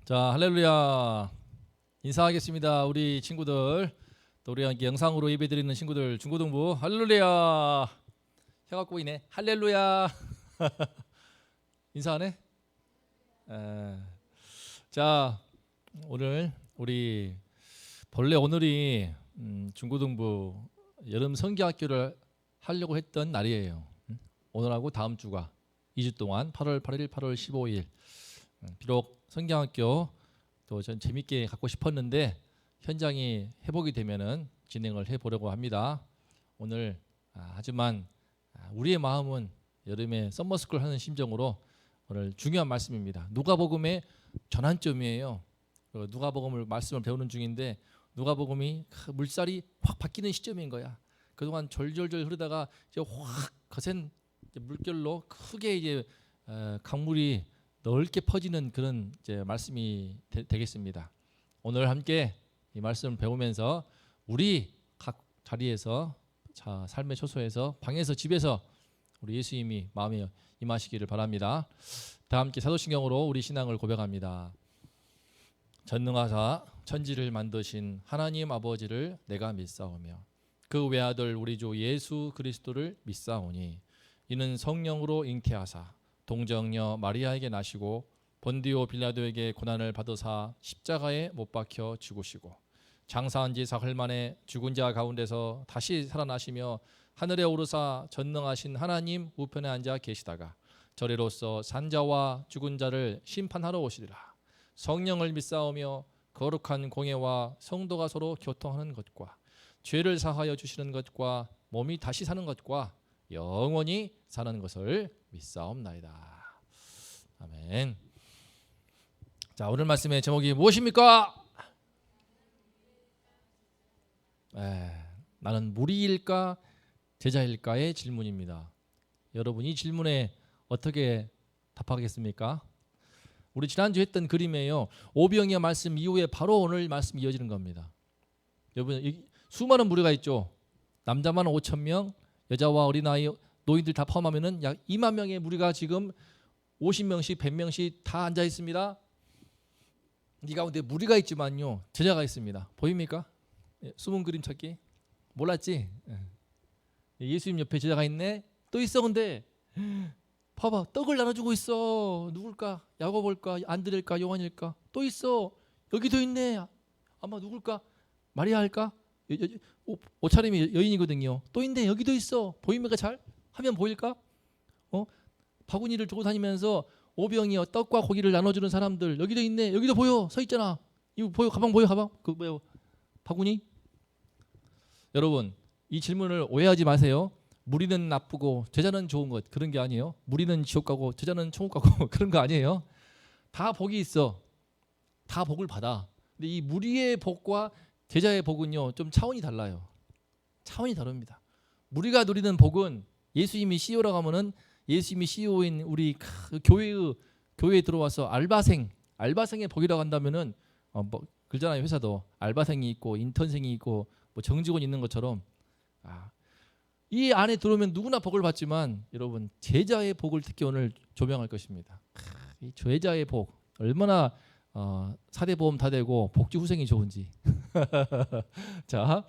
자, 할렐루야. 인사하겠습니다. 우리 친구들, 또 우리 함께 영상으로 예배드리는 친구들, 중고등부 할렐루야. 혀가 꼬이네. 할렐루야. 인사하네. 자, 오늘 우리 본래 오늘이 중고등부 여름 성기학교를 하려고 했던 날이에요. 오늘하고 다음 주가 2주 동안 8월 8일, 8월 15일. 비록 성경학교 또 전 재밌게 갖고 싶었는데 현장이 회복이 되면은 진행을 해보려고 합니다. 오늘 하지만 우리의 마음은 여름에 썸머스쿨 하는 심정으로 오늘 중요한 말씀입니다. 누가복음의 전환점이에요. 누가복음을 말씀을 배우는 중인데 누가복음이 물살이 확 바뀌는 시점인 거야. 그동안 졸졸졸 흐르다가 이제 확 거센 물결로 크게 이제 강물이 넓게 퍼지는 그런 이제 말씀이 되겠습니다. 오늘 함께 이 말씀을 배우면서 우리 각 자리에서 삶의 초소에서 방에서 집에서 우리 예수님이 마음에 임하시기를 바랍니다. 다 함께 사도신경으로 우리 신앙을 고백합니다. 전능하사 천지를 만드신 하나님 아버지를 내가 믿사오며 그 외아들 우리 주 예수 그리스도를 믿사오니 이는 성령으로 잉태하사 동정녀 마리아에게 나시고 본디오 빌라도에게 고난을 받으사 십자가에 못 박혀 죽으시고 장사한 지 사흘 만에 죽은 자 가운데서 다시 살아나시며 하늘에 오르사 전능하신 하나님 우편에 앉아 계시다가 저리로서 산자와 죽은 자를 심판하러 오시리라. 성령을 믿사오며 거룩한 공예와 성도가 서로 교통하는 것과 죄를 사하여 주시는 것과 몸이 다시 사는 것과 영원히 사는 것을 믿사옵나이다. 아멘. 자, 오늘 말씀의 제목이 무엇입니까? 나는 무리일까 제자일까의 질문입니다. 여러분 이 질문에 어떻게 답하겠습니까? 우리 지난주 했던 그림이에요. 오병이어 말씀 이후에 바로 오늘 말씀 이어지는 겁니다. 여러분 수많은 무리가 있죠. 남자만 5,000명, 여자와 어린아이, 노인들 다 포함하면은 약 2만 명의 무리가 지금 50명씩 100명씩 다 앉아 있습니다. 이 가운데 무리가 있지만요 제자가 있습니다. 보입니까? 숨은 그림 찾기 몰랐지? 예수님 옆에 제자가 있네. 또 있어. 근데 봐봐, 떡을 나눠주고 있어. 누굴까? 야고보일까? 안드레일까? 요한일까? 또 있어. 여기도 있네. 아마 누굴까? 마리아일까? 옷차림이 여인이거든요. 또 있네. 여기도 있어. 보입니까? 잘? 하면 보일까? 바구니를 들고 다니면서 오병이어 떡과 고기를 나눠주는 사람들 여기도 있네. 여기도 보여. 서 있잖아. 이거 보여? 가방 보여? 가방? 그 뭐야? 바구니? 여러분 이 질문을 오해하지 마세요. 무리는 나쁘고 제자는 좋은 것 그런 게 아니에요. 무리는 지옥 가고 제자는 천국 가고 그런 거 아니에요. 다 복이 있어. 다 복을 받아. 근데 이 무리의 복과 제자의 복은요 좀 차원이 달라요. 차원이 다릅니다. 무리가 누리는 복은 예수님이 CEO라고 하면은 예수님이 CEO인 우리 교회에 들어와서 알바생의 복이라고 한다면은 뭐 그러잖아요. 회사도 알바생이 있고 인턴생이 있고 뭐 정직원이 있는 것처럼 이 안에 들어오면 누구나 복을 받지만 여러분 제자의 복을 특히 오늘 조명할 것입니다. 이 제자의 복 얼마나 사대보험 다 되고 복지 후생이 좋은지 자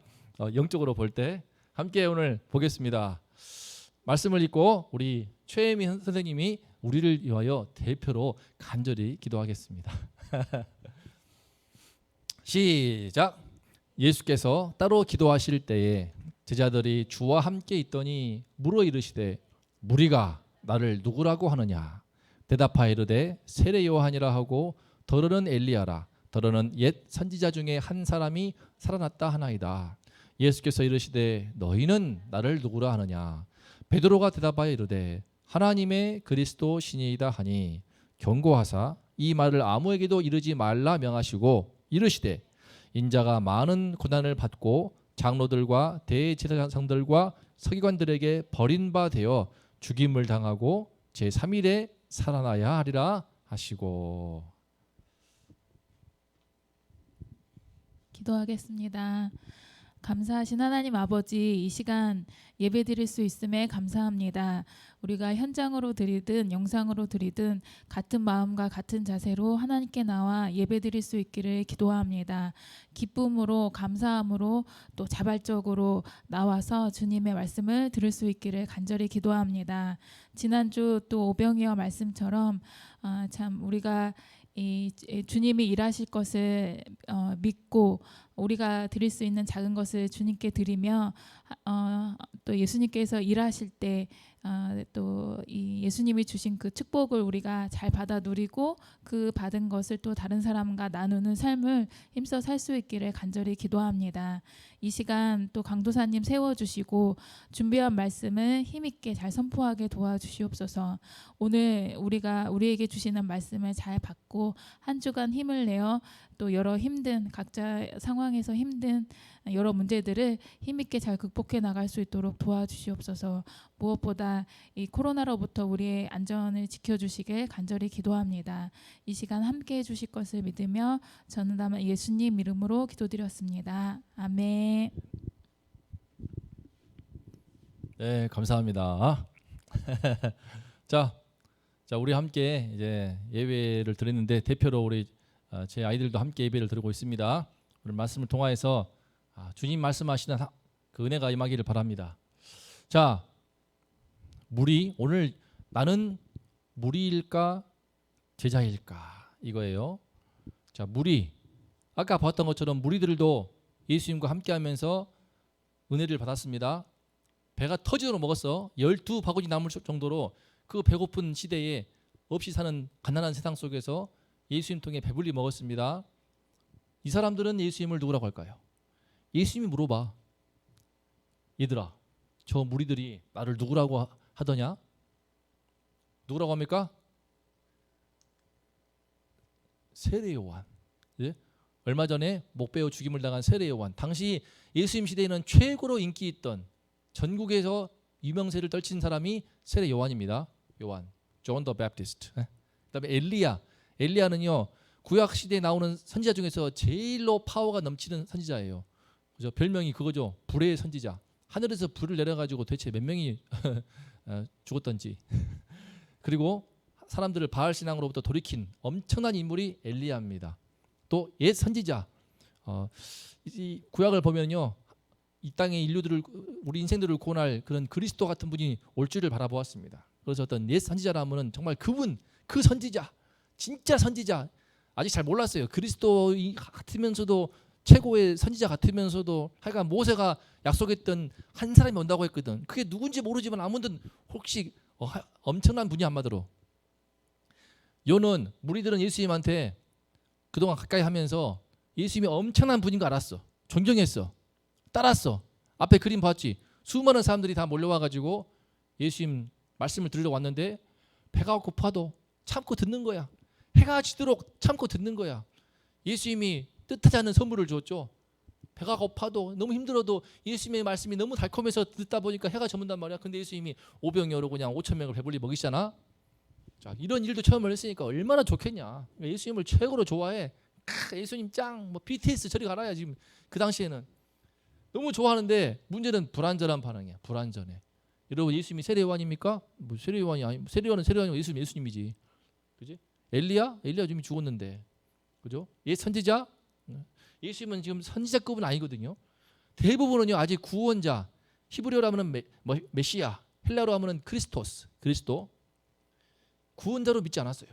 영적으로 볼 때 함께 오늘 보겠습니다. 말씀을 읽고 우리 최혜미 선생님이 우리를 위하여 대표로 간절히 기도하겠습니다. 시작. 예수께서 따로 기도하실 때에 제자들이 주와 함께 있더니 물어 이르시되 무리가 나를 누구라고 하느냐. 대답하여 이르되 세례 요한이라 하고 더러는 엘리야라. 더러는 옛 선지자 중에 한 사람이 살아났다 하나이다. 예수께서 이르시되 너희는 나를 누구라 하느냐. 베드로가 대답하여 이르되 하나님의 그리스도 신이이다 하니 경고하사 이 말을 아무에게도 이르지 말라 명하시고 이르시되 인자가 많은 고난을 받고 장로들과 대제사장들과 서기관들에게 버린 바 되어 죽임을 당하고 제3일에 살아나야 하리라 하시고. 기도하겠습니다. 감사하신 하나님 아버지, 이 시간 예배드릴 수 있음에 감사합니다. 우리가 현장으로 드리든 영상으로 드리든 같은 마음과 같은 자세로 하나님께 나와 예배드릴 수 있기를 기도합니다. 기쁨으로 감사함으로 또 자발적으로 나와서 주님의 말씀을 들을 수 있기를 간절히 기도합니다. 지난주 또 오병이어 말씀처럼 참 우리가 이 주님이 일하실 것을 믿고 우리가 드릴 수 있는 작은 것을 주님께 드리며 또 예수님께서 일하실 때 또 이 예수님이 주신 그 축복을 우리가 잘 받아 누리고 그 받은 것을 또 다른 사람과 나누는 삶을 힘써 살 수 있기를 간절히 기도합니다. 이 시간 또 강도사님 세워주시고 준비한 말씀을 힘있게 잘 선포하게 도와주시옵소서. 오늘 우리에게 주시는 말씀을 잘 받고 한 주간 힘을 내어 또 여러 힘든 각자 상황에서 힘든 여러 문제들을 힘있게 잘 극복해 나갈 수 있도록 도와주시옵소서. 무엇보다 이 코로나로부터 우리의 안전을 지켜주시길 간절히 기도합니다. 이 시간 함께 해주실 것을 믿으며 저는 다만 예수님 이름으로 기도드렸습니다. 아멘. 네, 감사합니다. 자, 우리 함께 이제 예배를 드렸는데 대표로 우리 제 아이들도 함께 예배를 드리고 있습니다. 오늘 말씀을 통하여서 주님 말씀하시는 그 은혜가 임하기를 바랍니다. 자, 오늘 나는 무리일까 제자일까 이거예요. 자, 아까 봤던 것처럼 무리들도 예수님과 함께하면서 은혜를 받았습니다. 배가 터지도록 먹었어. 12바구니 남을 정도로 그 배고픈 시대에 없이 사는 가난한 세상 속에서 예수님 통해 배불리 먹었습니다. 이 사람들은 예수님을 누구라고 할까요? 예수님이 물어봐. 얘들아, 저 무리들이 나를 누구라고 하더냐? 누구라고 합니까? 세례 요한. 예? 얼마 전에 목베어 죽임을 당한 세례 요한. 당시 예수님 시대에는 최고로 인기 있던 전국에서 유명세를 떨친 사람이 세례 요한입니다. 요한, 존 더 베프티스트. 그다음에 엘리야는요 구약 시대에 나오는 선지자 중에서 제일로 파워가 넘치는 선지자예요. 그죠? 별명이 그거죠. 불의 선지자. 하늘에서 불을 내려가지고 대체 몇 명이 죽었던지. 그리고 사람들을 바알 신앙으로부터 돌이킨 엄청난 인물이 엘리야입니다. 또 옛 선지자. 이 구약을 보면요. 이 땅의 인류들을 우리 인생들을 구원할 그런 그리스도 같은 분이 올 줄을 바라보았습니다. 그래서 어떤 옛 선지자라면은 정말 그 선지자, 진짜 선지자 아직 잘 몰랐어요. 그리스도 같으면서도 최고의 선지자 같으면서도 하여간 모세가 약속했던 한 사람이 온다고 했거든. 그게 누군지 모르지만 아무튼 혹시 엄청난 분이 한마디로. 요는 무리들은 예수님한테 그동안 가까이 하면서 예수님이 엄청난 분인 거 알았어. 존경했어. 따랐어. 앞에 그림 봤지. 수많은 사람들이 다 몰려와가지고 예수님 말씀을 들으러 왔는데 배가 고파도 참고 듣는 거야. 해가 지도록 참고 듣는 거야. 예수님이 뜻하지 않은 선물을 줬죠. 배가 고파도 너무 힘들어도 예수님의 말씀이 너무 달콤해서 듣다 보니까 해가 저문단 말이야. 근데 예수님이 오병이어로 그냥 5천 명을 배불리 먹이시잖아. 자, 이런 일도 체험을 했으니까 얼마나 좋겠냐. 예수님을 최고로 좋아해. 예수님 짱. 뭐 BTS 저리 가라야 지금 그 당시에는. 너무 좋아하는데 문제는 불완전한 반응이야. 불완전해. 여러분 예수님이 세례 요한입니까? 뭐 세례 요한이 아니. 세례 요한은 예수님이지. 그지? 엘리야 이미 죽었는데. 그죠? 옛 선지자? 예수님은 지금 선지자급은 아니거든요. 대부분은요 아직 구원자. 히브리어로 하면은 메시아, 헬라어로 하면은 그리스도. 구원자로 믿지 않았어요.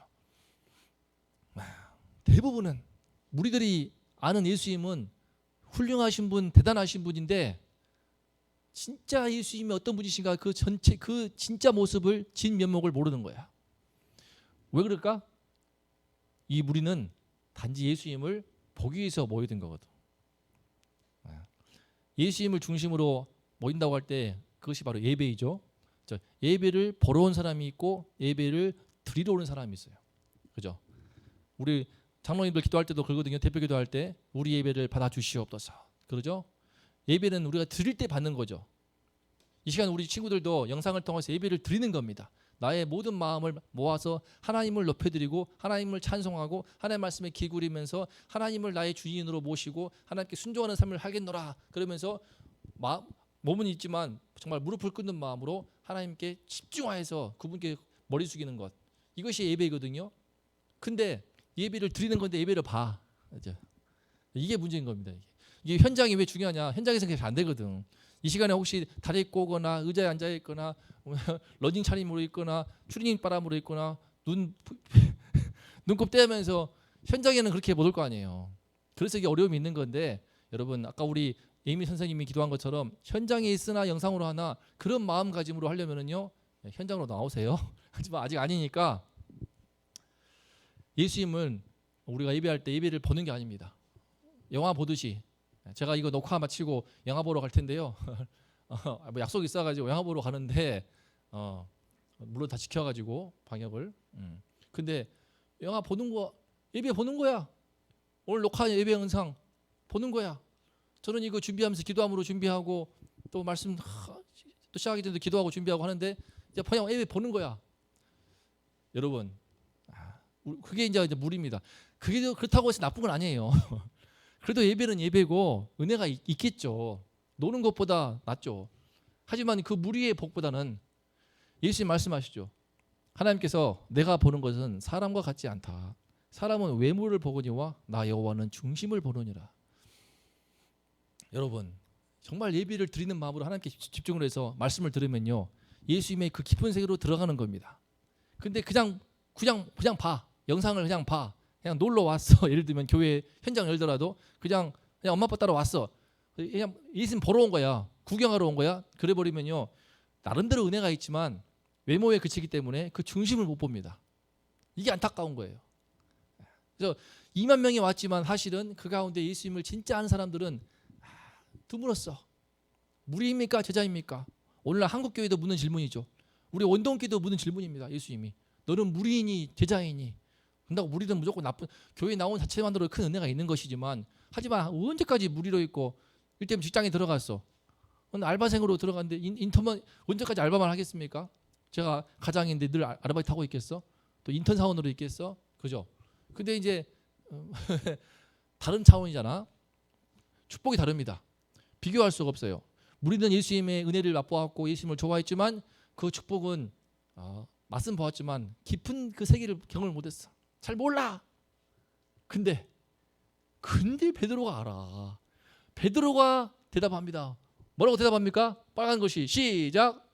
대부분은 우리들이 아는 예수님은 훌륭하신 분, 대단하신 분인데 진짜 예수님이 어떤 분이신가 그 진짜 모습을 진면목을 모르는 거야. 왜 그럴까? 이 무리는 단지 예수님을 보기 위해서 모이던 거거든. 예수님을 중심으로 모인다고 할 때 그것이 바로 예배이죠. 예배를 보러 온 사람이 있고 예배를 드리러 오는 사람이 있어요. 그죠? 우리 장로님들 기도할 때도 그러거든요. 대표 기도할 때 우리 예배를 받아 주시옵소서. 그러죠? 예배는 우리가 드릴 때 받는 거죠. 이 시간 우리 친구들도 영상을 통해서 예배를 드리는 겁니다. 나의 모든 마음을 모아서 하나님을 높여드리고 하나님을 찬송하고 하나님의 말씀에 기울이면서 하나님을 나의 주인으로 모시고 하나님께 순종하는 삶을 하겠노라. 그러면서 몸은 있지만 정말 무릎을 꿇는 마음으로 하나님께 집중하여서 그분께 머리 숙이는 것, 이것이 예배거든요. 근데 예배를 드리는 건데 예배를 봐. 그죠? 이게 문제인 겁니다. 이게 현장이 왜 중요하냐? 현장에서 그게 안 되거든. 이 시간에 혹시 다리 꼬거나 의자에 앉아 있거나 러닝 차림으로 있거나 추리닝 바람으로 있거나 눈곱 떼면서 현장에는 그렇게 못 올 거 아니에요. 그래서 이게 어려움이 있는 건데, 여러분 아까 우리 에이미 선생님이 기도한 것처럼 현장에 있으나 영상으로 하나 그런 마음가짐으로 하려면은요, 현장으로 나오세요. 하지만 아직 아니니까 예수님은 우리가 예배할 때 예배를 보는 게 아닙니다. 영화 보듯이, 제가 이거 녹화 마치고 영화 보러 갈 텐데요. 뭐 약속 있어가지고 영화 보러 가는데 물론 다 지켜가지고 방역을. 근데 영화 보는 거, 예배 보는 거야. 오늘 녹화 예배 영상 보는 거야. 저는 이거 준비하면서 기도함으로 준비하고 또 말씀 또 시작하기 전에 기도하고 준비하고 하는데 이제 그냥 예배 보는 거야. 여러분, 그게 이제 무리입니다. 그게 그렇다고 해서 나쁜 건 아니에요. 그래도 예배는 예배고 은혜가 있겠죠. 노는 것보다 낫죠. 하지만 그 무리의 복보다는 예수님 말씀하시죠. 하나님께서 내가 보는 것은 사람과 같지 않다. 사람은 외모를 보거니와 나 여호와는 중심을 보느니라. 여러분, 정말 예배를 드리는 마음으로 하나님께 집중을 해서 말씀을 들으면요, 예수님의 그 깊은 세계로 들어가는 겁니다. 근데 그냥 봐. 영상을 그냥 봐. 그냥 놀러 왔어. 예를 들면 교회 현장 열더라도 그냥 엄마 아빠 따라 왔어. 그냥 예수님 보러 온 거야. 구경하러 온 거야. 그래 버리면요, 나름대로 은혜가 있지만 외모에 그치기 때문에 그 중심을 못 봅니다. 이게 안타까운 거예요. 그래서 2만 명이 왔지만 사실은 그 가운데 예수님을 진짜 아는 사람들은 드물었어. 무리입니까? 제자입니까? 오늘날 한국교회도 묻는 질문이죠. 우리 원동교도 묻는 질문입니다. 예수님이 너는 무리이니 제자이니? 그런다고 무리는 무조건 나쁜, 교회 나온 자체만으로 큰 은혜가 있는 것이지만, 하지만 언제까지 무리로 있고 일테면 직장에 들어갔어. 오늘 알바생으로 들어갔는데 인턴만 언제까지 알바만 하겠습니까? 제가 가장인데 늘 아르바이트 하고 있겠어? 또 인턴 사원으로 있겠어? 그죠? 근데 이제 다른 차원이잖아. 축복이 다릅니다. 비교할 수가 없어요. 우리는 예수님의 은혜를 맛보았고 예수님을 좋아했지만 그 축복은 맛은 보았지만 깊은 그 세계를 경험을 못했어. 잘 몰라. 근데 베드로가 알아. 베드로가 대답합니다. 뭐라고 대답합니까? 빨간 것이 시작.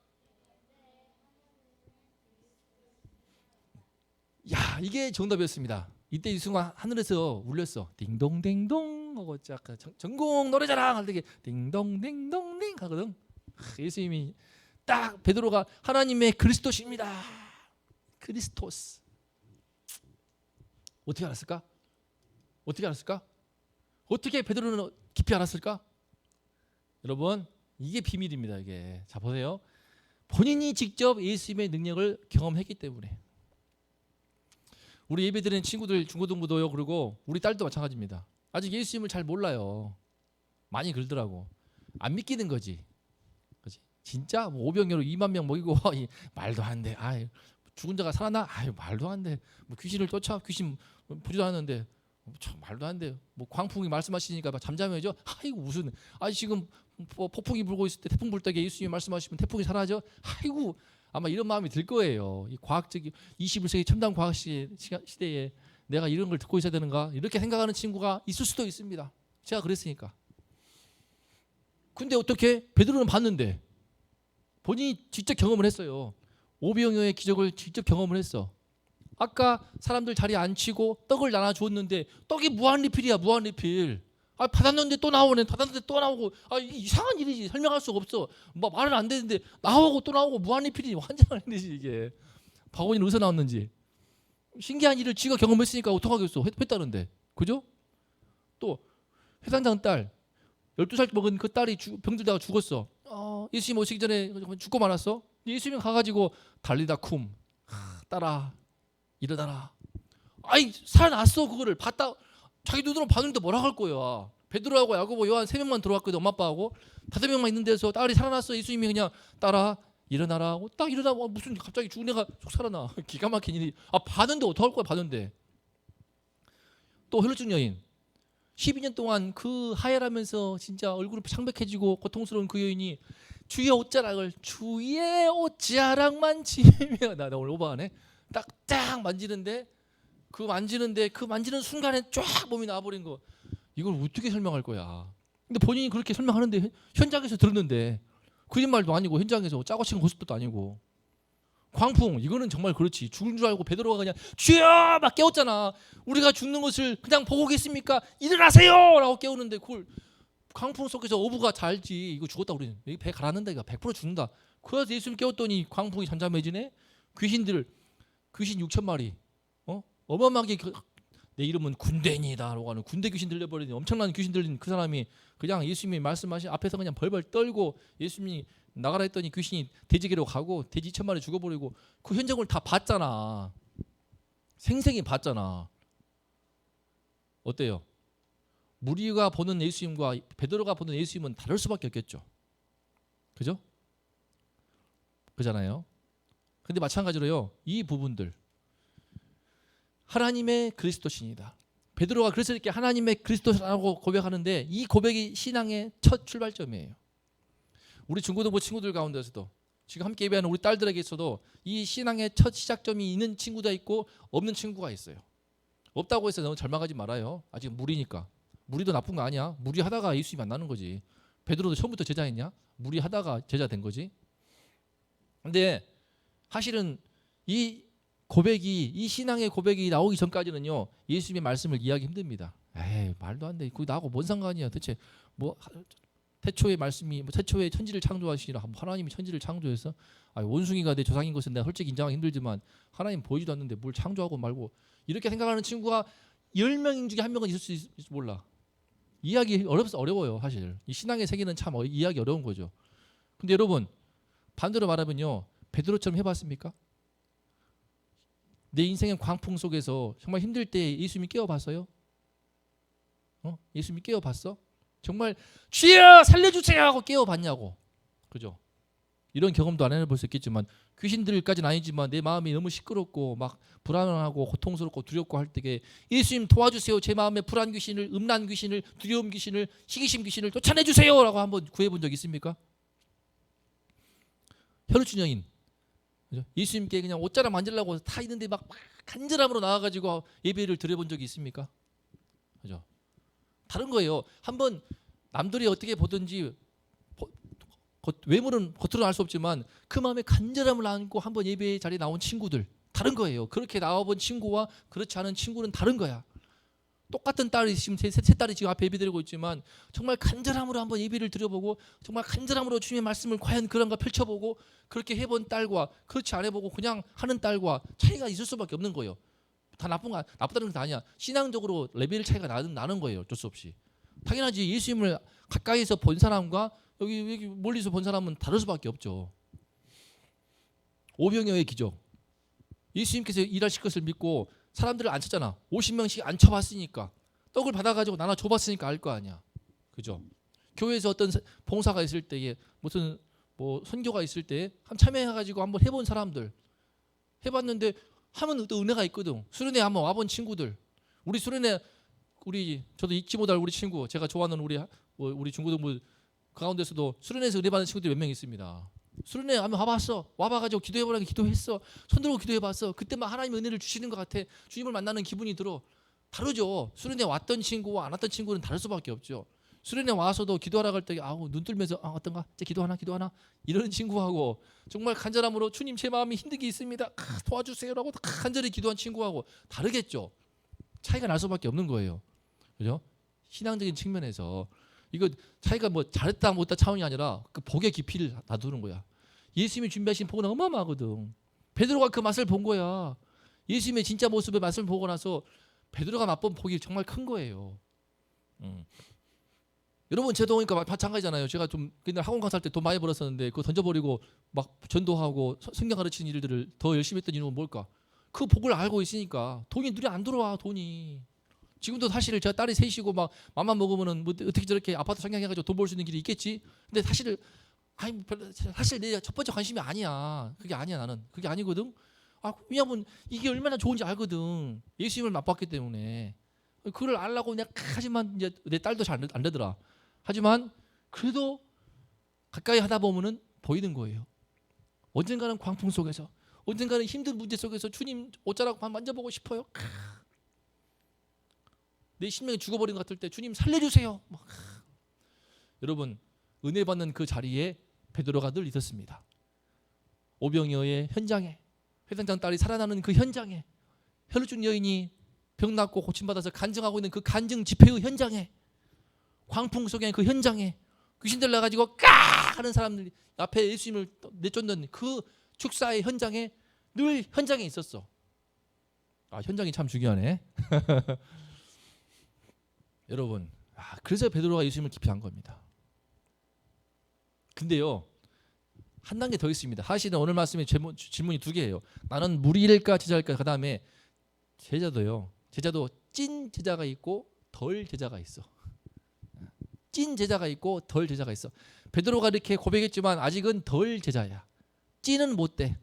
야, 이게 정답이었습니다. 이때 이 순간 하늘에서 울렸어. 딩동댕동 하고 약간 전공 노래자랑 할 때 딩동댕동댕 하거든. 예수님이 딱 베드로가 하나님의 그리스도십니다. 그리스토스. 어떻게 알았을까? 어떻게 베드로는 깊이 알았을까? 여러분, 이게 비밀입니다. 이게. 자, 보세요. 본인이 직접 예수님의 능력을 경험했기 때문에. 우리 예배드리는 친구들 중고등부도요. 그리고 우리 딸도 마찬가지입니다. 아직 예수님을 잘 몰라요. 많이 그러더라고. 안 믿기는 거지. 그렇지? 진짜 뭐 오병이어로 2만 명 먹이고 말도 안 돼. 아이, 죽은 자가 살아나? 아유, 말도 안 돼. 뭐 귀신을 쫓아? 귀신 보지도 않았는데 참 말도 안 돼. 뭐 광풍이 말씀하시니까 잠잠해져? 아이고 무슨 지금 폭풍이 불고 있을 때 태풍 불 때 예수님이 말씀하시면 태풍이 사라져? 아이고, 아마 이런 마음이 들 거예요. 이 과학적인 21세기 첨단 과학 시대에 내가 이런 걸 듣고 있어야 되는가? 이렇게 생각하는 친구가 있을 수도 있습니다. 제가 그랬으니까. 근데 어떻게? 베드로는 봤는데 본인이 직접 경험을 했어요. 오병이어의 기적을 직접 경험을 했어. 아까 사람들 자리에 앉히고 떡을 나눠주었는데 떡이 무한리필이야. 무한리필. 받았는데 또 나오네. 받았는데 또 나오고. 이상한 일이지. 설명할 수가 없어. 뭐 말은 안 되는데 나오고 또 나오고 무한리필이 환장하는 일이지 이게. 박원이 어디서 나왔는지. 신기한 일을 지가 경험했으니까 어떡하겠어. 했다는데. 그죠? 또 회장장 딸 12살 먹은 그 딸이 병들다가 죽었어. 예수님 오시기 전에 죽고 말았어. 예수님 가가지고 달리다 쿰. 딸아 일어나라. 살아났어. 그거를 봤다. 자기 눈으로 봤는데 뭐라 할 거야. 베드로하고 야고보 요한 3명만 들어왔거든. 엄마 아빠하고 5명만 있는 데서 딸이 살아났어. 예수님이 그냥 딸아 일어나라. 딱 일어나고 무슨 갑자기 죽은 애가 속 살아나. 기가 막힌 일이. 봤는데 어떡할 거야. 봤는데. 또 혈루증 여인 12년 동안 그 하혈하면서 진짜 얼굴이 창백해지고 고통스러운 그 여인이 주의 옷자락을 주의 옷자락만 지며 나 오늘 오버하네. 딱 만지는데 그 만지는 순간에 쫙 몸이 나와버린 거. 이걸 어떻게 설명할 거야? 근데 본인이 그렇게 설명하는데 현장에서 들었는데 거짓말도 아니고 현장에서 짜고 치는 고스톱도 아니고 광풍 이거는 정말 그렇지. 죽은 줄 알고 베드로가 그냥 주여 막 깨웠잖아. 우리가 죽는 것을 그냥 보고 계십니까? 일어나세요라고 깨우는데 그걸 광풍 속에서 어부가 잘 알지. 이거 죽었다 우리는 배 가라앉는다 이거 100% 죽는다. 그래서 예수님 깨웠더니 광풍이 잠잠해지네. 귀신 6천 마리 어마어마하게 내 이름은 군대니다라고 하는 군대 귀신 들려버리니 엄청난 귀신 들린 그 사람이 그냥 예수님이 말씀하신 앞에서 그냥 벌벌 떨고 예수님이 나가라 했더니 귀신이 돼지계로 가고 돼지 2천 마리 죽어버리고 그 현장을 다 봤잖아. 생생히 봤잖아. 어때요? 무리가 보는 예수님과 베드로가 보는 예수님은 다를 수밖에 없겠죠. 그죠? 그잖아요. 근데 마찬가지로요. 이 부분들 하나님의 그리스도신이다. 베드로가 그래서 이렇게 하나님의 그리스도라고 고백하는데 이 고백이 신앙의 첫 출발점이에요. 우리 중고등부 친구들 가운데서도 지금 함께 예배하는 우리 딸들에게 있어도 이 신앙의 첫 시작점이 있는 친구가 있고 없는 친구가 있어요. 없다고 해서 너무 절망하지 말아요. 아직 무리니까. 무리도 나쁜 거 아니야. 무리하다가 예수님 만나는 거지. 베드로도 처음부터 제자였냐? 무리하다가 제자 된 거지. 근데 사실은 이 신앙의 고백이 나오기 전까지는요 예수님의 말씀을 이해하기 힘듭니다. 에이 말도 안 돼. 그거 나하고 뭔 상관이야. 대체 뭐 태초의 말씀이 태초에 천지를 창조하시니라 하나님이 천지를 창조해서 원숭이가 내 조상인 것은 내가 솔직히 인정하기 힘들지만 하나님 보이지도 않는데 뭘 창조하고 말고 이렇게 생각하는 친구가 10명 중에 한 명은 있을 수 있을지 몰라. 이해하기 어려워요 사실. 이 신앙의 세계는 참 이해하기 어려운 거죠. 근데 여러분 반대로 말하면요 베드로처럼 해봤습니까? 내 인생의 광풍 속에서 정말 힘들 때 예수님이 깨워봤어요? 예수님이 깨워봤어? 정말 주여 살려주세요 하고 깨워봤냐고. 그죠? 이런 경험도 안 해볼 수 있겠지만 귀신들까지는 아니지만 내 마음이 너무 시끄럽고 막 불안하고 고통스럽고 두렵고 할 때에 예수님 도와주세요. 제 마음의 불안 귀신을 음란 귀신을 두려움 귀신을 시기심 귀신을 쫓아내주세요 라고 한번 구해본 적 있습니까? 혈루증 여인 예수님께 그냥 옷자락 만지려고 다 있는데 막 간절함으로 나와가지고 예배를 드려본 적이 있습니까? 그죠? 다른 거예요. 한번 남들이 어떻게 보든지 외모는 겉으로는 알 수 없지만 그 마음에 간절함을 안고 한번 예배 자리에 나온 친구들 다른 거예요. 그렇게 나와본 친구와 그렇지 않은 친구는 다른 거야. 똑같은 딸이 지금 세 딸이 지금 앞에 예배 드리고 있지만 정말 간절함으로 한번 예배를 드려보고 정말 간절함으로 주님의 말씀을 과연 그런가 펼쳐보고 그렇게 해본 딸과 그렇지 않아 보고 그냥 하는 딸과 차이가 있을 수밖에 없는 거예요. 다 나쁘다는 게 아니야. 신앙적으로 레벨 차이가 나는 거예요. 어쩔 수 없이. 당연하지. 예수님을 가까이서 본 사람과 여기 멀리서 본 사람은 다를 수밖에 없죠. 오병이어의 기적. 예수님께서 일하실 것을 믿고 사람들을 안 쳤잖아. 50명씩 안 쳐봤으니까 떡을 받아가지고 나눠 줘봤으니까 알 거 아니야. 그죠? 교회에서 어떤 봉사가 있을 때에 무슨 뭐 선교가 있을 때 참여해가지고 한번 해본 사람들 해봤는데 하면 또 은혜가 있거든. 수련회 한번 와본 친구들 우리 수련회 저도 잊지 못할 우리 친구 제가 좋아하는 우리 중고등부 그 가운데서도 수련회에서 은혜 받는 친구들이 몇 명 있습니다. 수련회 한번 와봐가지고 기도해보라고 기도했어. 손들고 기도해봤어. 그때 막 하나님의 은혜를 주시는 것 같아. 주님을 만나는 기분이 들어. 다르죠. 수련회 왔던 친구와 안 왔던 친구는 다를 수밖에 없죠. 수련회 와서도 기도하러 갈 때 눈 뜨면서 어떤가? 이제 기도하나 이러는 친구하고 정말 간절함으로 주님 제 마음이 힘든 게 있습니다. 도와주세요라고 간절히 기도한 친구하고 다르겠죠. 차이가 날 수밖에 없는 거예요. 그죠? 신앙적인 측면에서 이거 차이가 뭐 잘했다 못했다 차원이 아니라 그 복의 깊이를 놔두는 거야. 예수님이 준비하신 복은 어마어마하거든. 베드로가 그 맛을 본 거야. 예수님의 진짜 모습의 맛을 보고 나서 베드로가 맛본 복이 정말 큰 거예요. 여러분 저도 그러니까 마찬가지잖아요. 제가 좀 그날 학원 강사할 때 돈 많이 벌었었는데 그거 던져버리고 막 전도하고 성경 가르치는 일들을 더 열심히 했던 이유는 뭘까? 그 복을 알고 있으니까 돈이 눈에 안 들어와. 돈이 지금도 사실 제가 딸이 셋이고 막 맘만 먹으면은 뭐 어떻게 저렇게 아파트 상향해가지고 돈 벌 수 있는 길이 있겠지. 근데 사실 내 첫 번째 관심이 아니야. 그게 아니야. 나는 그게 아니거든. 왜냐면 이게 얼마나 좋은지 알거든. 예수님을 맛봤기 때문에 그걸 알라고 그냥 하지만 이제 내 딸도 잘 안 되더라. 하지만 그래도 가까이 하다 보면은 보이는 거예요. 언젠가는 광풍 속에서, 언젠가는 힘든 문제 속에서 주님 옷자락 만져보고 싶어요. 내 심령이 죽어버린 것 같을 때 주님 살려주세요. 여러분, 은혜 받는 그 자리에 베드로가 늘 있었습니다. 오병이어의 현장에, 회장장 딸이 살아나는 그 현장에, 혈루증 여인이 병 낫고 고침받아서 간증하고 있는 그 간증 집회의 현장에, 광풍 속의 그 현장에, 귀신 들려가지고 까 하는 사람들 앞에 예수님을 내쫓는 그 축사의 현장에 늘 현장에 있었어. 현장이 참 중요하네. 여러분, 그래서 베드로가 예수님을 깊이 한 겁니다. 근데요, 한 단계 더 있습니다. 사실은 오늘 말씀에 질문이 두 개예요. 나는 무리일까 제자일까? 그 다음에 제자도 찐 제자가 있고 덜 제자가 있어. 찐 제자가 있고 덜 제자가 있어. 베드로가 이렇게 고백했지만 아직은 덜 제자야. 찐은 못 돼.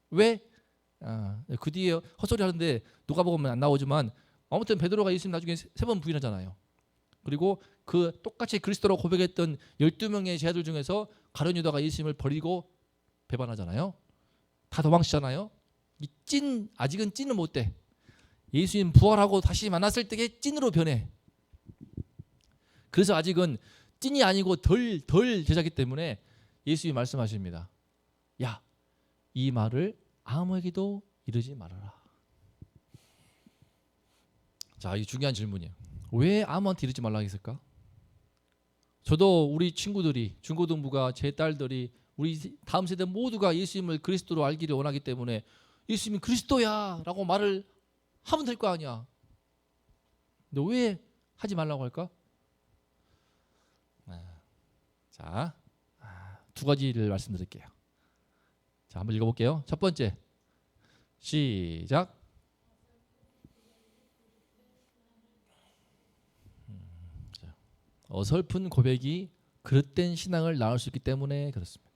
왜? 그 뒤에 헛소리 하는데 누가 보면 안 나오지만 아무튼 베드로가 예수님 나중에 3번 부인하잖아요. 그리고 그 똑같이 그리스도로 고백했던 12명의 제자들 중에서 가룟 유다가 예수님을 버리고 배반하잖아요. 다 도망치잖아요. 아직은 찐은 못 돼. 예수님 부활하고 다시 만났을 때의 찐으로 변해. 그래서 아직은 찐이 아니고 덜 제자기 때문에 예수님이 말씀하십니다. 야, 이 말을 아무에게도 이르지 말아라. 자, 이 중요한 질문이에요. 왜 아무한테 이르지 말라 했을까? 저도 우리 친구들이, 중고등부가, 제 딸들이, 우리 다음 세대 모두가 예수님을 그리스도로 알기를 원하기 때문에 예수님이 그리스도야 라고 말을 하면 될 거 아니야. 근데 왜 하지 말라고 할까? 자, 두 가지를 말씀드릴게요. 자, 한번 읽어볼게요. 첫 번째, 시작. 어설픈 고백이 그릇된 신앙을 낳을 수 있기 때문에 그렇습니다.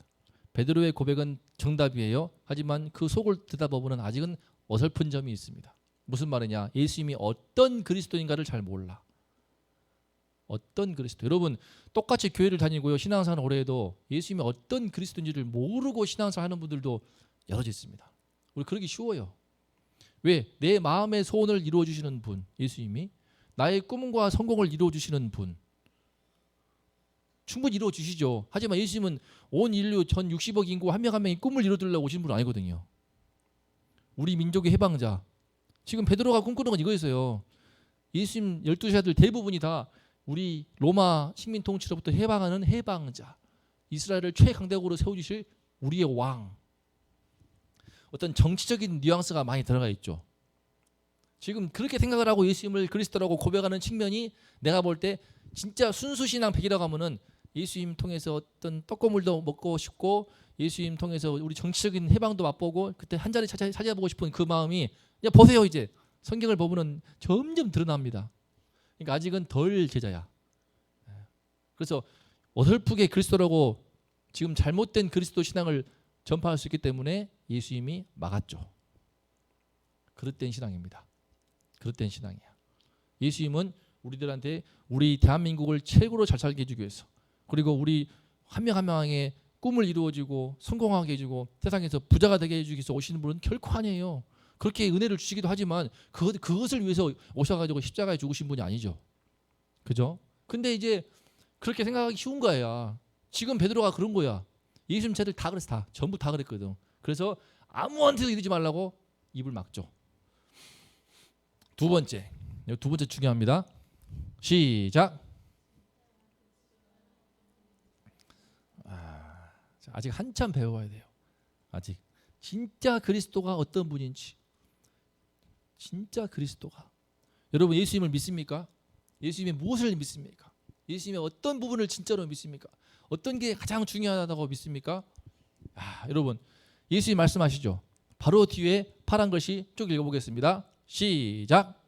베드로의 고백은 정답이에요. 하지만 그 속을 들여다보면 아직은 어설픈 점이 있습니다. 무슨 말이냐? 예수님이 어떤 그리스도인가를 잘 몰라. 어떤 그리스도? 여러분, 똑같이 교회를 다니고요, 신앙생활 오래 해도 예수님이 어떤 그리스도인지를 모르고 신앙생활 하는 분들도 여럿 있습니다. 우리 그러기 쉬워요. 왜? 내 마음의 소원을 이루어 주시는 분, 예수님이 나의 꿈과 성공을 이루어 주시는 분, 충분히 이루어 주시죠. 하지만 예수님은 온 인류 전 60억 인구 한 명 한 명이 꿈을 이루어주려고 오신 분은 아니거든요. 우리 민족의 해방자. 지금 베드로가 꿈꾸는 건 이거였어요. 예수님 12제자들 대부분이 다 우리 로마 식민 통치로부터 해방하는 해방자, 이스라엘을 최강대국으로 세워주실 우리의 왕. 어떤 정치적인 뉘앙스가 많이 들어가 있죠. 지금 그렇게 생각을 하고 예수님을 그리스도라고 고백하는 측면이 내가 볼 때 진짜 순수신앙 100이라고 하면은 예수님 통해서 어떤 떡고물도 먹고 싶고 예수님 통해서 우리 정치적인 해방도 맛보고 그때 한 자리 찾아보고 싶은 그 마음이, 야 보세요, 이제 성경을 보면은 점점 드러납니다. 그러니까 아직은 덜 제자야. 그래서 어설프게 그리스도라고 지금 잘못된 그리스도 신앙을 전파할 수 있기 때문에 예수님이 막았죠. 그릇된 신앙입니다. 그릇된 신앙이야. 예수님은 우리들한테 우리 대한민국을 최고로 잘 살게 해주기 위해서, 그리고 우리 한 명 한 명의 꿈을 이루어지고 성공하게 해주고 세상에서 부자가 되게 해주기 위해서 오시는 분은 결코 아니에요. 그렇게 은혜를 주시기도 하지만 그것을 위해서 오셔가지고 십자가에 죽으신 분이 아니죠. 그죠? 근데 이제 그렇게 생각하기 쉬운 거야. 지금 베드로가 그런 거야. 예수님 제들 다 그랬어. 다 전부 다 그랬거든. 그래서 아무한테도 이러지 말라고 입을 막죠. 두 번째 중요합니다. 시작. 아직 한참 배워야 돼요. 아직 진짜 그리스도가 어떤 분인지, 진짜 그리스도가. 여러분, 예수님을 믿습니까? 예수님의 무엇을 믿습니까? 예수님의 어떤 부분을 진짜로 믿습니까? 어떤 게 가장 중요하다고 믿습니까? 여러분, 예수님 말씀하시죠. 바로 뒤에 파란 글씨 쭉 읽어보겠습니다. 시작.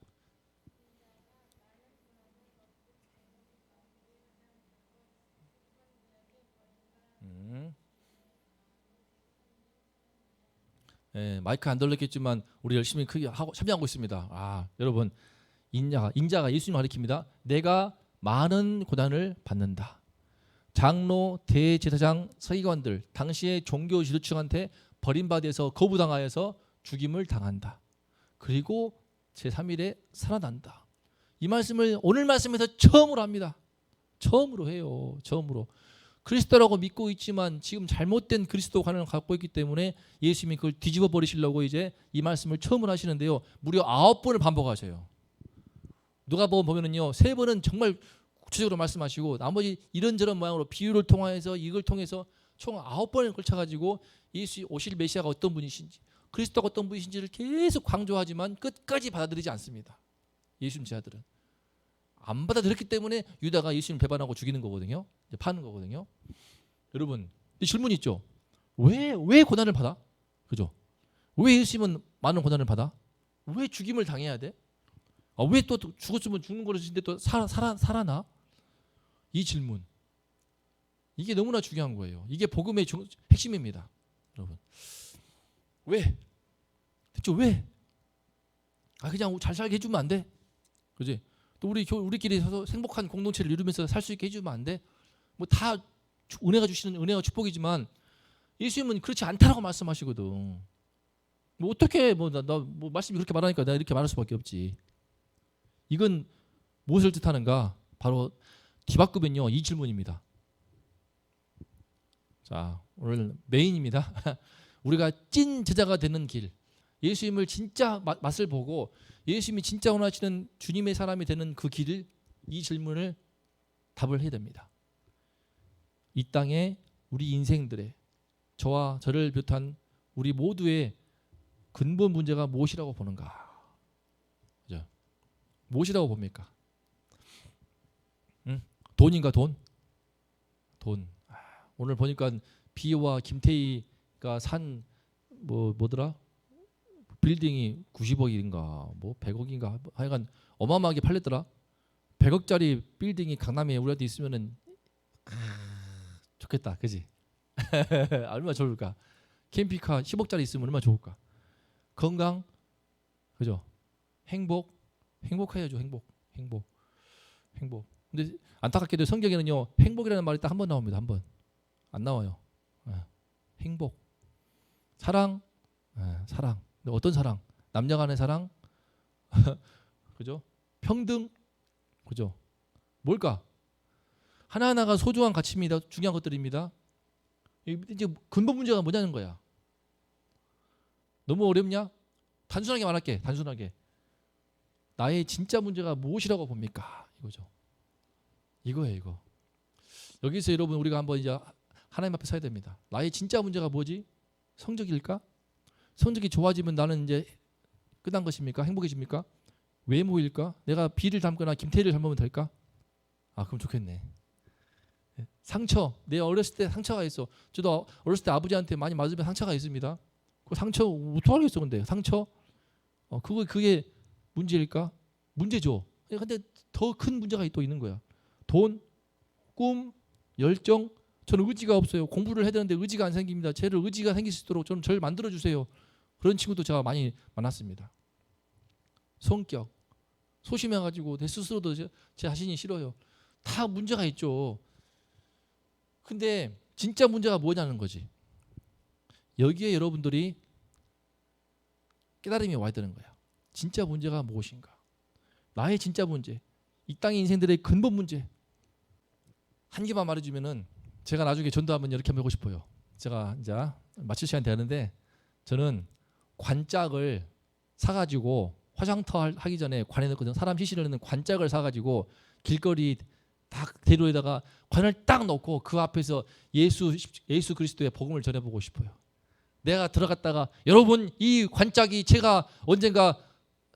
마이크 안 돌렸겠지만 우리 열심히 크게 하고 참여하고 있습니다. 여러분, 인자가 예수님 가리킵니다. 내가 많은 고난을 받는다. 장로, 대제사장, 서기관들 당시의 종교 지도층한테 버림받아서 거부당하여서 죽임을 당한다. 그리고 제3일에 살아난다. 이 말씀을 오늘 말씀에서 처음으로 합니다. 처음으로 해요. 처음으로. 그리스도라고 믿고 있지만 지금 잘못된 그리스도관을 갖고 있기 때문에 예수님이 그걸 뒤집어 버리시려고 이제 이 말씀을 처음으로 하시는데요. 무려 9번을 반복하셔요. 누가복음 보면은요, 3번은 정말 구체적으로 말씀하시고 나머지 이런저런 모양으로 비유를 통해서 이걸 통해서 총 9번을 걸쳐가지고 예수 오실 메시아가 어떤 분이신지, 그리스도가 어떤 분이신지를 계속 강조하지만 끝까지 받아들이지 않습니다. 예수님 제자들은 안 받아들였기 때문에 유다가 예수님 배반하고 죽이는 거거든요. 이제 파는 거거든요. 여러분, 질문이 있죠. 왜 고난을 받아? 그죠? 왜 예수님은 많은 고난을 받아? 왜 죽임을 당해야 돼? 왜 또 죽었으면 죽는 거라는데 또 살아나? 이 질문. 이게 너무나 중요한 거예요. 이게 복음의 핵심입니다. 여러분. 왜? 대체 왜? 그냥 잘 살게 해주면 안 돼? 그지? 또 우리끼리 서서 행복한 공동체를 이루면서 살 수 있게 해주면 안 돼? 뭐 다 은혜가 주시는 은혜와 축복이지만 예수님은 그렇지 않다라고 말씀하시거든. 뭐 어떻게 뭐 말씀이 그렇게 말하니까 내가 이렇게 말할 수밖에 없지. 이건 무엇을 뜻하는가? 바로 뒤바꾸면요, 이 질문입니다. 자, 오늘 메인입니다. 우리가 찐 제자가 되는 길, 예수님을 진짜 맛을 보고 예수님이 진짜 원하시는 주님의 사람이 되는 그 길을, 이 질문을 답을 해야 됩니다. 이 땅에 우리 인생들의, 저와 저를 비롯한 우리 모두의 근본 문제가 무엇이라고 보는가? 그죠? 무엇이라고 봅니까? 돈인가 돈? 돈. 오늘 보니까 비와 김태희가 산 뭐더라? 빌딩이 90억인가 뭐 100억인가 하여간 어마어마하게 팔렸더라. 100억짜리 빌딩이 강남에 우리한테 있으면은 좋겠다. 그지? 얼마나 좋을까? 캠핑카 10억짜리 있으면 얼마나 좋을까? 건강, 그죠? 행복해야죠. 행복. 근데 안타깝게도 성경에는요, 행복이라는 말이 딱 한 번 나옵니다. 한 번. 안 나와요. 행복, 사랑, 사랑. 근데 어떤 사랑? 남녀 간의 사랑, 그죠? 평등, 그죠? 뭘까? 하나하나가 소중한 가치입니다. 중요한 것들입니다. 이제 근본 문제가 뭐냐는 거야. 너무 어렵냐? 단순하게 말할게. 단순하게. 나의 진짜 문제가 무엇이라고 봅니까? 이거죠. 이거예요, 이거. 여기서 여러분 우리가 한번 이제 하나님 앞에 서야 됩니다. 나의 진짜 문제가 뭐지? 성적일까? 성적이 좋아지면 나는 이제 끝난 것입니까? 행복해집니까? 외모일까? 내가 B를 닮거나 김태희를 닮으면 될까? 그럼 좋겠네. 상처, 내 어렸을 때 상처가 있어. 저도 어렸을 때 아버지한테 많이 맞으면 상처가 있습니다. 그 상처 어떡하겠어, 근데 상처? 그게 문제일까? 문제죠. 근데 더 큰 문제가 또 있는 거야. 돈, 꿈, 열정. 저는 의지가 없어요. 공부를 해야 되는데 의지가 안 생깁니다. 저를 의지가 생길 수 있도록 저를 만들어 주세요. 그런 친구도 제가 많이 만났습니다. 성격, 소심해가지고 내 스스로도 제 자신이 싫어요. 다 문제가 있죠. 근데 진짜 문제가 뭐냐는 거지. 여기에 여러분들이 깨달음이 와야 되는 거야. 진짜 문제가 무엇인가? 나의 진짜 문제, 이 땅의 인생들의 근본 문제. 한 개만 말해주면은 제가 나중에 전도하면 이렇게 한번 하고 싶어요. 제가 이제 마칠 시간 되는데 저는 관짝을 사가지고 화장터 하기 전에 관에 넣거든요. 사람 시신을 넣는 관짝을 사가지고 길거리 딱 대로에다가 관을 딱 넣고 그 앞에서 예수 그리스도의 복음을 전해보고 싶어요. 내가 들어갔다가 여러분 이 관짝이 제가 언젠가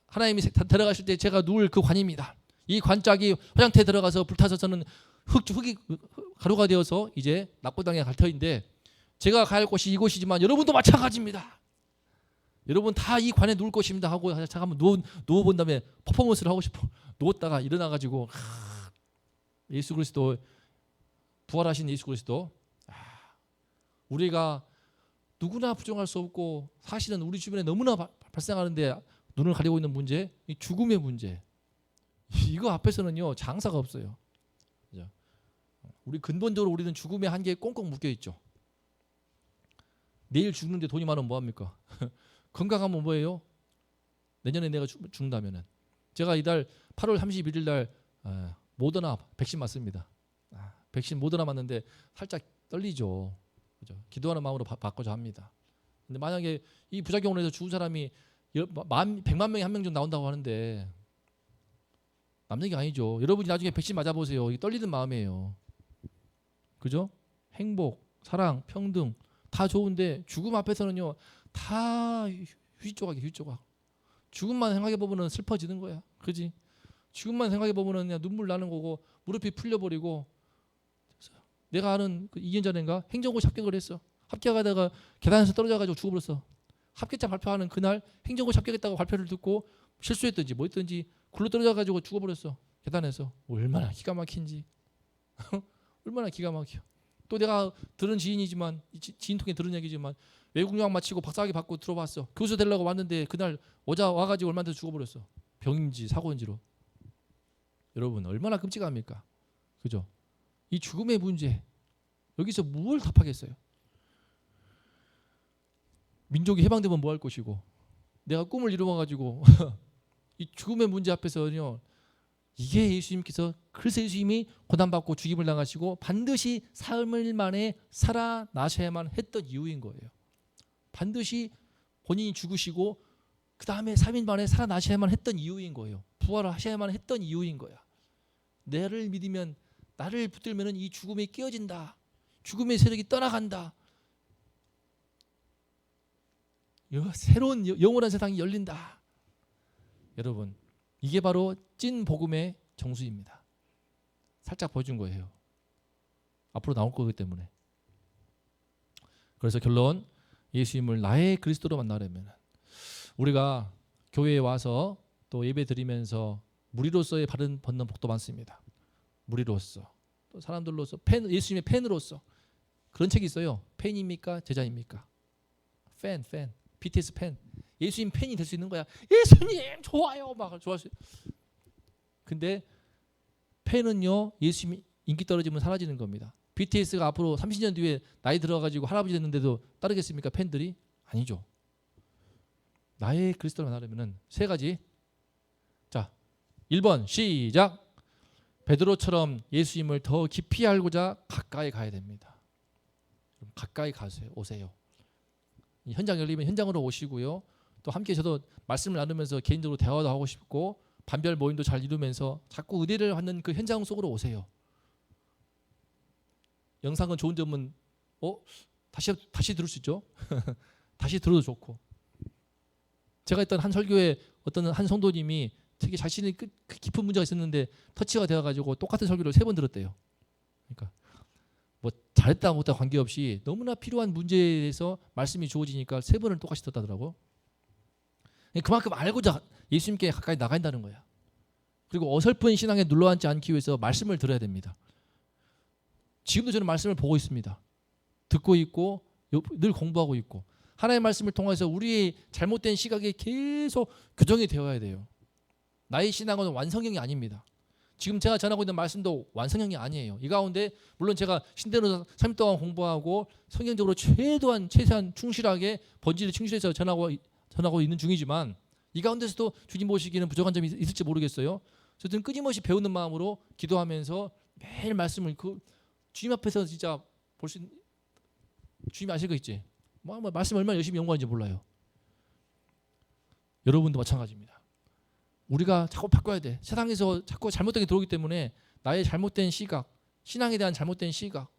하나님이 데려가실 때 제가 누울 그 관입니다. 이 관짝이 화장터에 들어가서 불타서 저는 흙이 가루가 되어서 이제 낙고당에 갈 터인데 제가 갈 곳이 이곳이지만 여러분도 마찬가지입니다. 여러분 다 이 관에 누울 것입니다 하고 잠깐만 누워본 다음에 퍼포먼스를 하고 싶어. 누웠다가 일어나가지고 예수 그리스도, 부활하신 예수 그리스도, 우리가 누구나 부정할 수 없고 사실은 우리 주변에 너무나 발생하는데 눈을 가리고 있는 문제, 이 죽음의 문제. 이거 앞에서는요 장사가 없어요. 그죠? 우리 근본적으로 우리는 죽음의 한계에 꽁꽁 묶여 있죠. 내일 죽는데 돈이 많으면 뭐 합니까? 건강하면 뭐예요? 내년에 내가 죽는다면은 제가 이달 8월 31일 날 모더나 백신 맞습니다. 백신 모더나 맞는데 살짝 떨리죠. 그죠? 기도하는 마음으로 받고자 합니다. 근데 만약에 이 부작용으로 해서 죽은 사람이 100만 명에 한 명 정도 나온다고 하는데 남 얘기 아니죠. 여러분이 나중에 백신 맞아보세요. 이게 떨리는 마음이에요. 그죠? 행복, 사랑, 평등 다 좋은데 죽음 앞에서는요 다 휘조각이에요. 휘조각. 죽음만 생각해 보면은 슬퍼지는 거야. 그지? 죽음만 생각해 보면은 그냥 눈물 나는 거고 무릎이 풀려버리고. 내가 아는 2년 전인가 행정고시 합격을 했어. 합격하다가 계단에서 떨어져가지고 죽어버렸어. 합격자 발표하는 그날 행정고시 합격했다고 발표를 듣고 실수했든지 뭐 했든지 굴러 떨어져가지고 죽어버렸어. 계단에서. 얼마나 기가 막힌지. 얼마나 기가 막혀. 또 내가 들은 지인이지만 지인 통해 들은 얘기지만 외국 유학 마치고 박사학위 받고 들어봤어. 교수 되려고 왔는데 그날 와가지고 얼마 안 돼서 죽어버렸어. 병인지 사고인지로. 여러분 얼마나 끔찍합니까? 그죠? 이 죽음의 문제 여기서 뭘 답하겠어요? 민족이 해방되면 뭐 할 것이고 내가 꿈을 이루어가지고 이 죽음의 문제 앞에서는요 이게 예수님께서 그래서 예수님이 고난받고 죽임을 당하시고 반드시 사흘 만에 살아나셔야만 했던 이유인 거예요. 반드시 본인이 죽으시고 그 다음에 3일 만에 살아나셔야만 했던 이유인 거예요. 부활을 하셔야만 했던 이유인 거야. 나를 믿으면 나를 붙들면 이 죽음이 깨어진다. 죽음의 세력이 떠나간다. 새로운 영원한 세상이 열린다. 여러분 이게 바로 찐 복음의 정수입니다. 살짝 보여준 거예요. 앞으로 나올 거기 때문에. 그래서 결론 예수님을 나의 그리스도로 만나려면 우리가 교회에 와서 또 예배 드리면서 무리로서의 받는 복도 많습니다. 무리로서 또 사람들로서 예수님의 팬으로서 그런 책이 있어요. 팬입니까? 제자입니까? 팬 BTS 팬. 예수님 팬이 될 수 있는 거야. 예수님 좋아요 막 좋아할 수. 근데 팬은요 예수님 인기 떨어지면 사라지는 겁니다. BTS가 앞으로 30년 뒤에 나이 들어가지고 할아버지 됐는데도 따르겠습니까? 팬들이? 아니죠. 나의 그리스도를 만나려면 세 가지. 자 1번 시작. 베드로처럼 예수님을 더 깊이 알고자 가까이 가야 됩니다. 가까이 오세요. 현장 열리면 현장으로 오시고요. 또 함께 저도 말씀을 나누면서 개인적으로 대화도 하고 싶고 반별 모임도 잘 이루면서 자꾸 의뢰를 받는 그 현장 속으로 오세요. 영상은 좋은 점은 다시 들을 수 있죠. 다시 들어도 좋고. 제가 했던 한 설교에 어떤 한 성도님이 되게 자신이 깊은 문제가 있었는데 터치가 되어가지고 똑같은 설교를 3번 들었대요. 그러니까 뭐 잘했다 못했다 관계없이 너무나 필요한 문제에 대해서 말씀이 주어지니까 3번을 똑같이 듣다더라고. 그만큼 알고자 예수님께 가까이 나간다는 거야. 그리고 어설픈 신앙에 눌러앉지 않기 위해서 말씀을 들어야 됩니다. 지금도 저는 말씀을 보고 있습니다. 듣고 있고 늘 공부하고 있고 하나님의 말씀을 통해서 우리의 잘못된 시각이 계속 교정이 되어야 돼요. 나의 신앙은 완성형이 아닙니다. 지금 제가 전하고 있는 말씀도 완성형이 아니에요. 이 가운데 물론 제가 신대로 3일 동안 공부하고 성경적으로 최대한 충실하게 본질에 충실해서 전하고 있는 중이지만 이 가운데서도 주님 보시기에는 부족한 점이 있을지 모르겠어요. 저는 끊임없이 배우는 마음으로 기도하면서 매일 말씀을 주님 앞에서 진짜 주님 아실 거 있지? 말씀 얼마나 열심히 연구하는지 몰라요. 여러분도 마찬가지입니다. 우리가 자꾸 바꿔야 돼. 세상에서 자꾸 잘못되게 들어오기 때문에 나의 잘못된 시각, 신앙에 대한 잘못된 시각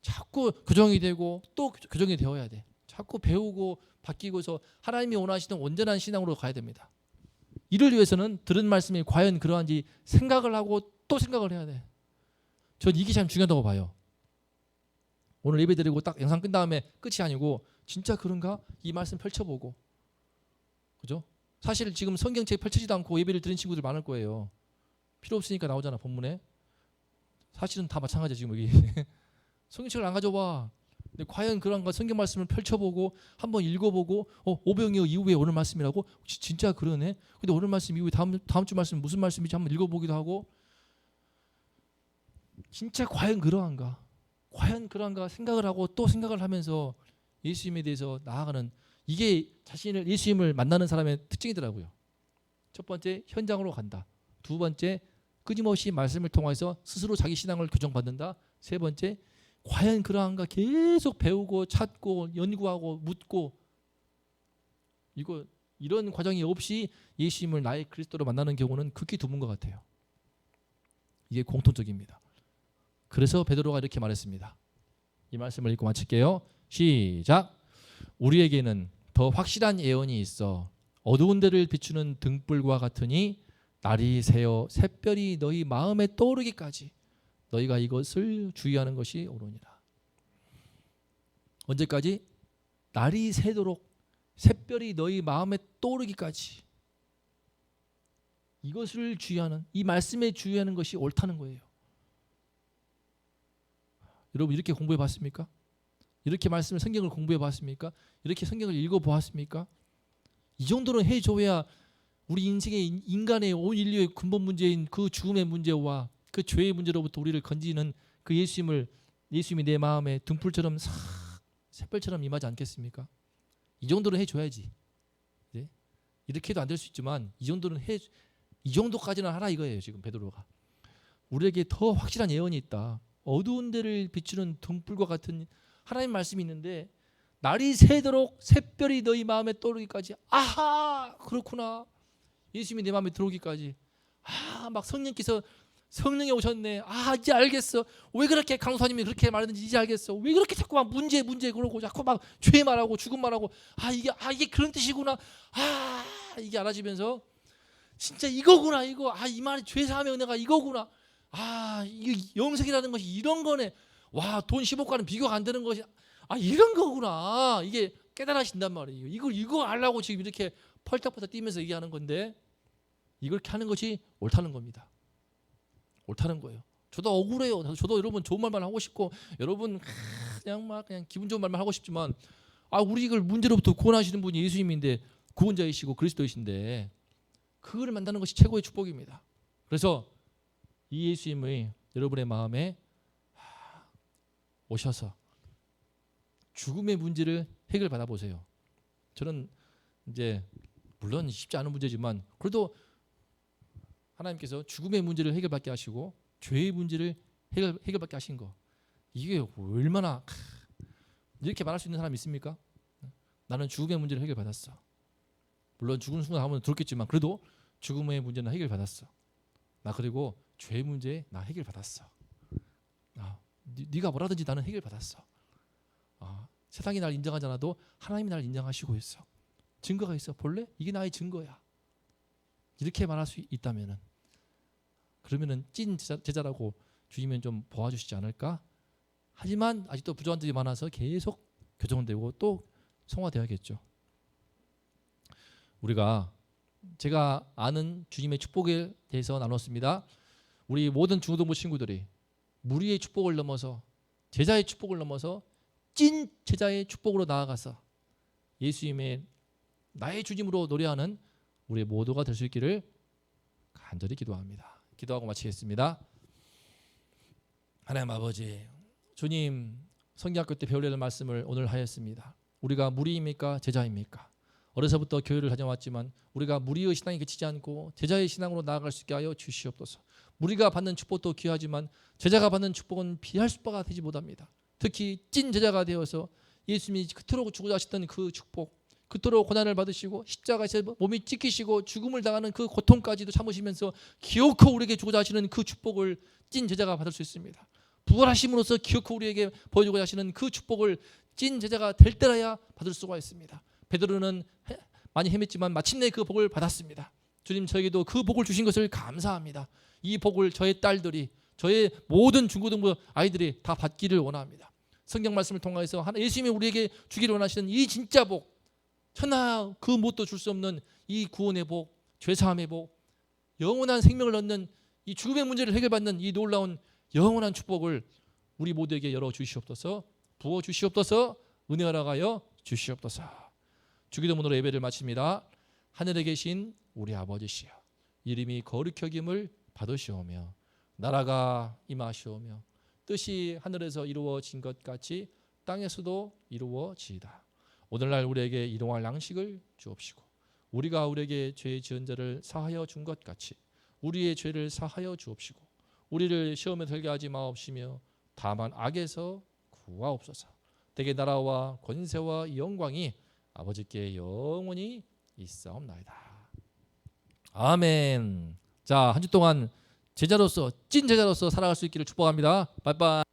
자꾸 교정이 되고 또 교정이 되어야 돼. 자꾸 배우고 바뀌고서 하나님이 원하시는 온전한 신앙으로 가야 됩니다. 이를 위해서는 들은 말씀이 과연 그러한지 생각을 하고 또 생각을 해야 돼. 전 이게 참 중요하다고 봐요. 오늘 예배 드리고 딱 영상 끝 다음에 끝이 아니고 진짜 그런가? 이 말씀 펼쳐보고 그죠? 사실 지금 성경책 펼치지도 않고 예배를 드린 친구들 많을 거예요. 필요 없으니까 나오잖아 본문에. 사실은 다 마찬가지야 지금 여기. 성경책을 안 가져와. 근데 과연 그런가 성경 말씀을 펼쳐보고 한번 읽어보고 오병이어 이후에 오늘 말씀이라고 진짜 그러네. 근데 오늘 말씀 이후에 다음 주 말씀 무슨 말씀인지 한번 읽어보기도 하고 진짜 과연 그러한가? 과연 그러한가 생각을 하고 또 생각을 하면서 예수님에 대해서 나아가는 이게 자신을 예수님을 만나는 사람의 특징이더라고요. 첫 번째 현장으로 간다. 두 번째 끊임없이 말씀을 통해서 스스로 자기 신앙을 교정받는다. 세 번째 과연 그러한가 계속 배우고 찾고 연구하고 묻고 이런 과정이 없이 예수님을 나의 그리스도로 만나는 경우는 극히 드문 것 같아요. 이게 공통적입니다. 그래서 베드로가 이렇게 말했습니다. 이 말씀을 읽고 마칠게요. 시작. 우리에게는 더 확실한 예언이 있어 어두운 데를 비추는 등불과 같으니 날이 새어 샛별이 너희 마음에 떠오르기까지 너희가 이것을 주의하는 것이 옳으니라. 언제까지? 날이 새도록 샛별이 너희 마음에 떠오르기까지 이것을 주의하는 이 말씀에 주의하는 것이 옳다는 거예요. 여러분 이렇게 공부해 봤습니까? 이렇게 말씀을 성경을 공부해 봤습니까? 이렇게 성경을 읽어 보았습니까? 이 정도는 해줘야 우리 인생의 인간의 온 인류의 근본 문제인 그 죽음의 문제와 그 죄의 문제로부터 우리를 건지는 그 예수님이 내 마음에 등불처럼 싹 샛별처럼 임하지 않겠습니까? 이 정도는 해줘야지. 네? 이렇게 해도 안 될 수 있지만 이 정도까지는 하라 이거예요. 지금 베드로가 우리에게 더 확실한 예언이 있다. 어두운 데를 비추는 등불과 같은 하나님 말씀이 있는데 날이 새도록 샛별이 너희 마음에 떠오르기까지 아하 그렇구나. 예수님이 내 마음에 들어오기까지 막 성령이 오셨네. 이제 알겠어. 왜 그렇게 강수사님이 그렇게 말했는지 이제 알겠어. 왜 그렇게 자꾸 막 문제 그러고 자꾸 막 죄 말하고 죽음 말하고 이게 그런 뜻이구나. 이게 알아지면서 진짜 이거구나 이거. 이 말이 죄사함의 은혜가 이거구나. 이게 영생이라는 것이 이런 거네. 와, 돈 10억과는 비교가 안 되는 것이 이런 거구나. 이게 깨달아진단 말이에요. 이거 알라고 지금 이렇게 펄떡펄떡 뛰면서 얘기하는 건데 이렇게 하는 것이 옳다는 겁니다. 옳다는 거예요. 저도 억울해요. 저도 여러분 좋은 말만 하고 싶고 여러분 그냥 기분 좋은 말만 하고 싶지만 우리 이걸 문제로부터 구원하시는 분이 예수님인데 구원자이시고 그리스도이신데 그거를 만나는 것이 최고의 축복입니다. 그래서 이 예수님의 여러분의 마음에 오셔서 죽음의 문제를 해결받아 보세요. 저는 이제 물론 쉽지 않은 문제지만 그래도 하나님께서 죽음의 문제를 해결받게 하시고 죄의 문제를 해결받게 하신 거 이게 얼마나 이렇게 말할 수 있는 사람이 있습니까? 나는 죽음의 문제를 해결받았어. 물론 죽은 순간 하면 들었겠지만 그래도 죽음의 문제는 해결받았어. 나 그리고 죄의 문제 나 해결받았어. 네가 뭐라든지 나는 해결받았어. 세상이 날 인정하지 않아도 하나님이 날 인정하시고 있어. 증거가 있어. 볼래? 이게 나의 증거야. 이렇게 말할 수 있다면은 그러면은 찐 제자라고 주님은 좀 보아주시지 않을까? 하지만 아직도 부족한들이 많아서 계속 교정되고 또 성화되어야겠죠. 제가 아는 주님의 축복에 대해서 나눴습니다. 우리 모든 중고등부 친구들이 무리의 축복을 넘어서 제자의 축복을 넘어서 찐 제자의 축복으로 나아가서 예수님의 나의 주님으로 노래하는 우리 모두가 될 수 있기를 간절히 기도합니다. 기도하고 마치겠습니다. 하나님 아버지, 주님 성경학교 때 배우려 는 말씀을 오늘 하였습니다. 우리가 무리입니까? 제자입니까? 어려서부터 교회를 다녀왔지만 우리가 무리의 신앙에 그치지 않고 제자의 신앙으로 나아갈 수 있게 하여 주시옵소서. 무리가 받는 축복도 귀하지만 제자가 받는 축복은 비할 바가 되지 못합니다. 특히 찐 제자가 되어서 예수님이 그토록 주고자 하셨던 그 축복, 그토록 고난을 받으시고 십자가에서 몸이 찢기시고 죽음을 당하는 그 고통까지도 참으시면서 기어코 우리에게 주고자 하시는 그 축복을 찐 제자가 받을 수 있습니다. 부활하심으로써 기어코 우리에게 보여주고자 하시는 그 축복을 찐 제자가 될 때라야 받을 수가 있습니다. 베드로는 많이 헤맸지만 마침내 그 복을 받았습니다. 주님, 저에게도 그 복을 주신 것을 감사합니다. 이 복을 저의 딸들이, 저의 모든 중고등부 아이들이 다 받기를 원합니다. 성경 말씀을 통해서 예수님이 우리에게 주기를 원하시는 이 진짜 복, 천하 그 무엇도 줄 수 없는 이 구원의 복, 죄사함의 복, 영원한 생명을 얻는 이 죽음의 문제를 해결받는 이 놀라운 영원한 축복을 우리 모두에게 열어 주시옵소서. 부어 주시옵소서. 은혜 허락하여 주시옵소서. 주기도문으로 예배를 마칩니다. 하늘에 계신 우리 아버지시여, 이름이 거룩히 여김을 받으시오며 나라가 임하시오며 뜻이 하늘에서 이루어진 것 같이 땅에서도 이루어지이다. 오늘날 우리에게 일용할 양식을 주옵시고 우리가 우리에게 죄 지은 자를 사하여 준 것 같이 우리의 죄를 사하여 주옵시고 우리를 시험에 들게 하지 마옵시며 다만 악에서 구하옵소서. 대개 나라와 권세와 영광이 아버지께 영원히 있사옵나이다. 아멘. 자, 한 주 동안 제자로서 찐 제자로서 살아갈 수 있기를 축복합니다. 빠이빠이.